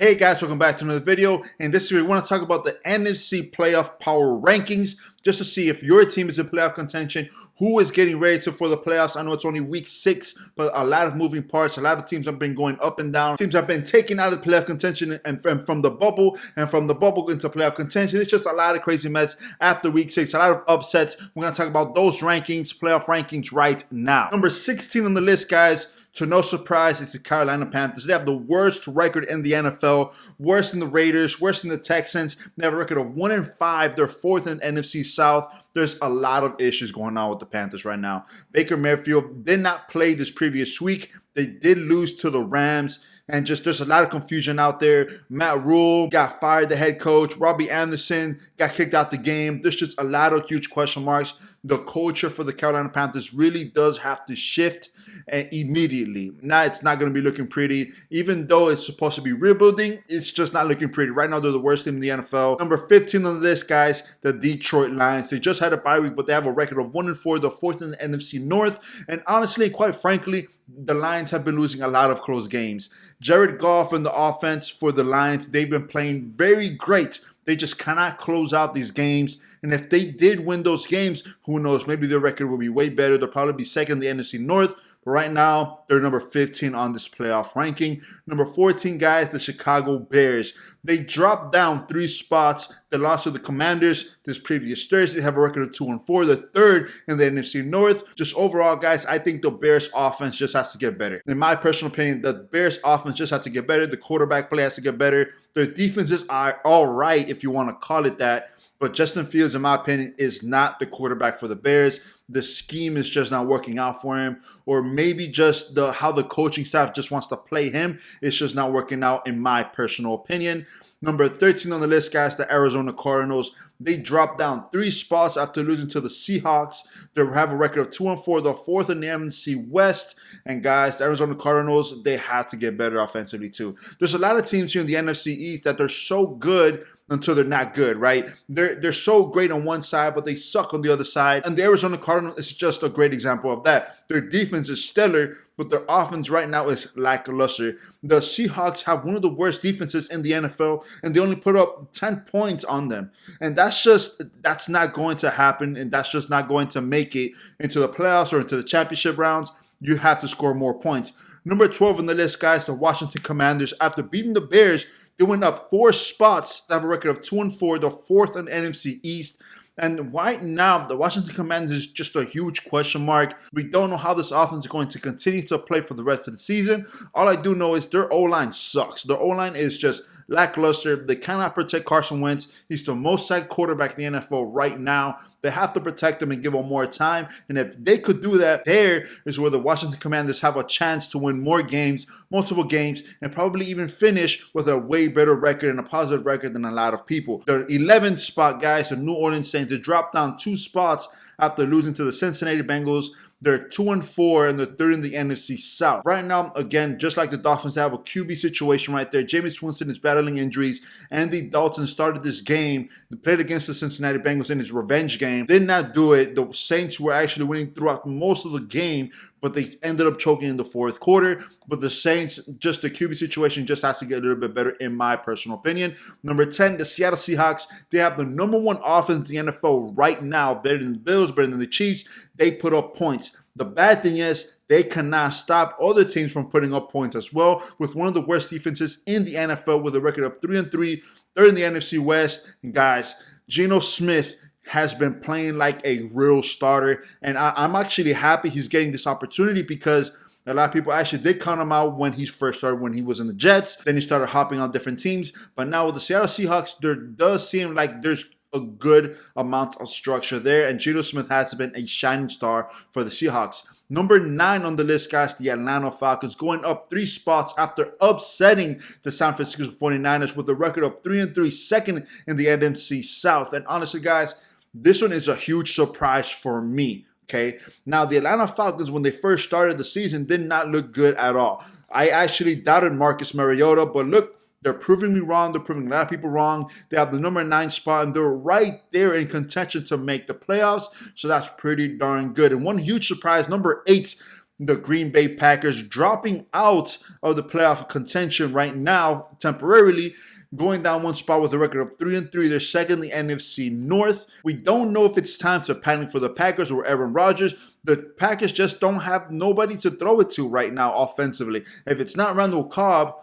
Hey guys, welcome back to another video. In this video, we want to talk about the NFC playoff power rankings just to see if your team is in playoff contention, who is getting ready for the playoffs. I know it's only week 6, but a lot of moving parts. A lot of teams have been going up and down. Teams have been taken out of playoff contention and from the bubble, and from the bubble into playoff contention. It's just a lot of crazy mess after week 6, a lot of upsets. We're going to talk about those rankings, playoff rankings right now. Number 16 on the list, guys. To no surprise, it's the Carolina Panthers. They have the worst record in the NFL, worse than the Raiders, worse than the Texans. They have a record of 1-5. They're 4th in NFC South. There's a lot of issues going on with the Panthers right now. Baker Mayfield did not play this previous week. They did lose to the Rams. And just there's a lot of confusion out there. Matt Rule got fired, the head coach. Robbie Anderson got kicked out the game. There's just a lot of huge question marks. The culture for the Carolina Panthers really does have to shift immediately. Now it's not going to be looking pretty. Even though it's supposed to be rebuilding, it's just not looking pretty. Right now, they're the worst team in the NFL. Number 15 on the list, guys, the Detroit Lions. They just had a bye week, but they have a record of 1-4. They're 4th in the NFC North. And honestly, quite frankly, the Lions have been losing a lot of close games. Jared Goff and the offense for the Lions, they've been playing very great. They just cannot close out these games. And if they did win those games, who knows, maybe their record will be way better. They'll probably be 2nd in the NFC North. But right now, they're number 15 on this playoff ranking. Number 14, guys, the Chicago Bears. They dropped down 3 spots. They lost to the Commanders this previous Thursday. They have a record of 2-4. They're 3rd in the NFC North. Just overall, guys, I think the Bears offense just has to get better. In my personal opinion, the Bears offense just has to get better. The quarterback play has to get better. Their defenses are all right, if you want to call it that. But Justin Fields, in my opinion, is not the quarterback for the Bears. The scheme is just not working out for him. Or maybe just how the coaching staff just wants to play him. It's just not working out, in my personal opinion. Number 13 on the list, guys, the Arizona Cardinals. They dropped down 3 spots after losing to the Seahawks. They have a record of 2-4. They're 4th in the NFC West. And guys, the Arizona Cardinals, they have to get better offensively too. There's a lot of teams here in the NFC East that they're so good until they're not good, right? They're so great on one side, but they suck on the other side. And the Arizona Cardinals is just a great example of that. Their defense is stellar, but their offense right now is lackluster. The Seahawks have one of the worst defenses in the NFL, and they only put up 10 points on them. And that's not going to happen, and that's just not going to make it into the playoffs or into the championship rounds. You have to score more points. Number 12 on the list, guys, the Washington Commanders. After beating the Bears, they went up 4 spots. They have a record of 2-4. They're 4th in the NFC East. And right now, the Washington Commanders is just a huge question mark. We don't know how this offense is going to continue to play for the rest of the season. All I do know is their O-line sucks. Their O-line is just lackluster. They cannot protect Carson Wentz. He's the most sacked quarterback in the NFL right now. They have to protect him and give him more time. And if they could do that, there is where the Washington Commanders have a chance to win more games, multiple games, and probably even finish with a way better record and a positive record than a lot of people. The 11th spot, guys, the New Orleans Saints, they dropped down 2 spots after losing to the Cincinnati Bengals. They're 2-4 and they're 3rd in the NFC South. Right now, again, just like the Dolphins, they have a QB situation right there. Jameis Winston is battling injuries. Andy Dalton started this game. They played against the Cincinnati Bengals in his revenge game. Did not do it. The Saints were actually winning throughout most of the game, but they ended up choking in the 4th quarter. But the Saints, just the QB situation just has to get a little bit better, in my personal opinion. Number 10, the Seattle Seahawks. They have the number 1 offense in the NFL right now, better than the Bills, better than the Chiefs. They put up points. The bad thing is they cannot stop other teams from putting up points as well, with one of the worst defenses in the NFL with a record of 3-3, 3rd in the NFC West. And guys, Geno Smith has been playing like a real starter, and I'm actually happy he's getting this opportunity because a lot of people actually did count him out when he first started, when he was in the Jets. Then he started hopping on different teams. But now with the Seattle Seahawks, there does seem like there's a good amount of structure there, and Geno Smith has been a shining star for the Seahawks. Number 9 on the list, guys, the Atlanta Falcons, going up 3 spots after upsetting the San Francisco 49ers with a record of 3-3, 2nd in the NFC South. And honestly, guys, this one is a huge surprise for me. Okay, now the Atlanta Falcons, when they first started the season, did not look good at all. I actually doubted Marcus Mariota, but look, they're proving me wrong. They're proving a lot of people wrong. They have the number 9 spot, and they're right there in contention to make the playoffs. So that's pretty darn good. And one huge surprise, number 8, the Green Bay Packers dropping out of the playoff contention right now temporarily, going down one spot with a record of 3-3. They're second in the NFC North. We don't know if it's time to panic for the Packers or Aaron Rodgers. The Packers just don't have nobody to throw it to right now offensively. If it's not Randall Cobb,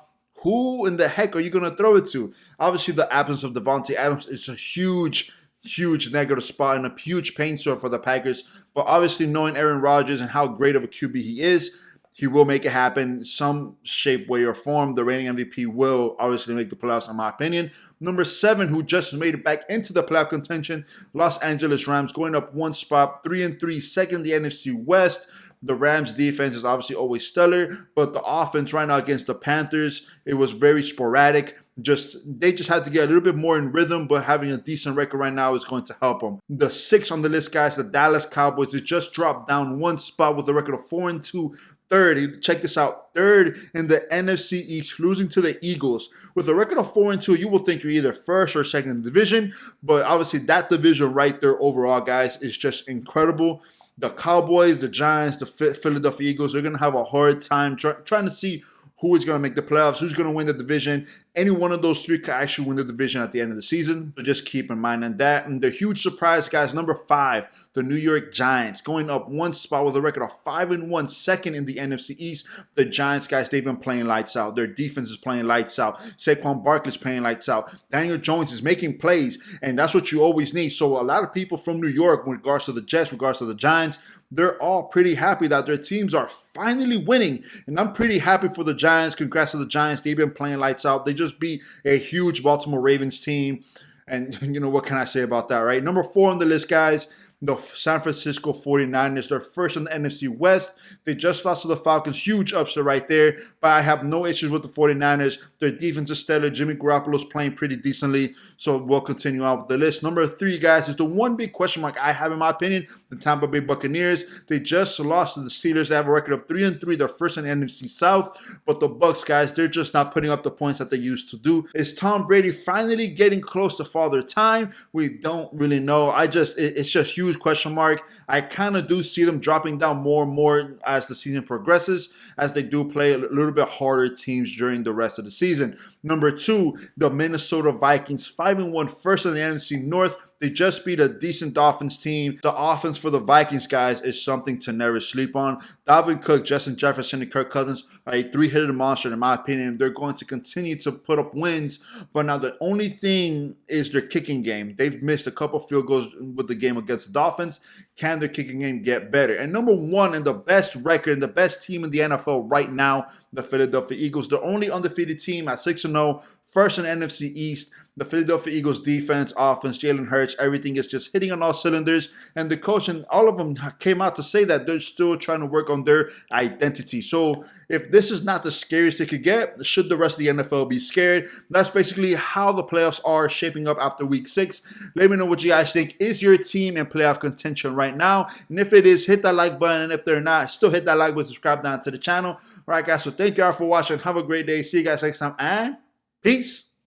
who in the heck are you going to throw it to? Obviously, the absence of Devontae Adams is a huge negative spot and a huge pain sore for the Packers. But obviously, knowing Aaron Rodgers and how great of a QB he is, he will make it happen some shape, way, or form. The reigning MVP will obviously make the playoffs, in my opinion. Number 7, who just made it back into the playoff contention, Los Angeles Rams, going up one spot, 3-3, second in the NFC West. The Rams defense is obviously always stellar, but the offense right now against the Panthers, it was very sporadic. They just had to get a little bit more in rhythm, but having a decent record right now is going to help them. The 6th on the list, guys, the Dallas Cowboys, they just dropped down one spot with a record of 4-2. Third, check this out, third in the NFC East, losing to the Eagles. With a record of 4-2, you will think you're either first or second in the division, but obviously that division right there overall, guys, is just incredible. The Cowboys, the Giants, the Philadelphia Eagles, they're going to have a hard time trying to see who is going to make the playoffs, who's going to win the division. Any one of those three could actually win the division at the end of the season. So just keep in mind on that. And the huge surprise, guys, number 5, the New York Giants, going up one spot with a record of 5-1, second in the NFC East. The Giants, guys, they've been playing lights out. Their defense is playing lights out. Saquon Barkley's playing lights out. Daniel Jones is making plays, and that's what you always need. So a lot of people from New York, in regards to the Jets, in regards to the Giants, they're all pretty happy that their teams are finally winning. And I'm pretty happy for the Giants. Congrats to the Giants. They've been playing lights out. They just beat a huge Baltimore Ravens team. And you know, what can I say about that, right? Number 4 on the list, guys, the San Francisco 49ers. They're first in the NFC West. They just lost to the Falcons. Huge upset right there. But I have no issues with the 49ers. Their defense is stellar. Jimmy Garoppolo's playing pretty decently. So we'll continue on with the list. Number 3, guys, is the one big question mark I have, in my opinion, the Tampa Bay Buccaneers. They just lost to the Steelers. They have a record of 3-3. They're first in the NFC South. But the Bucs, guys, they're just not putting up the points that they used to do. Is Tom Brady finally getting close to Father Time? We don't really know. It's just huge question mark. I kind of do see them dropping down more and more as the season progresses, as they do play a little bit harder teams during the rest of the season. Number 2, the Minnesota Vikings, 5-1, first in the NFC North. They just beat a decent Dolphins team. The offense for the Vikings, guys, is something to never sleep on. Dalvin Cook, Justin Jefferson, and Kirk Cousins are a 3-headed monster, in my opinion. They're going to continue to put up wins, but now the only thing is their kicking game. They've missed a couple field goals with the game against the Dolphins. Can their kicking game get better? And number 1, and the best record and the best team in the NFL right now, the Philadelphia Eagles. They're only undefeated team at 6-0, first in NFC East. The Philadelphia Eagles defense, offense, Jalen Hurts, everything is just hitting on all cylinders. And the coach and all of them came out to say that they're still trying to work on their identity. So if this is not the scariest they could get, should the rest of the NFL be scared? That's basically how the playoffs are shaping up after week 6. Let me know what you guys think. Is your team in playoff contention right now? And if it is, hit that like button. And if they're not, still hit that like button, subscribe down to the channel. All right, guys, so thank you all for watching. Have a great day. See you guys next time, and peace.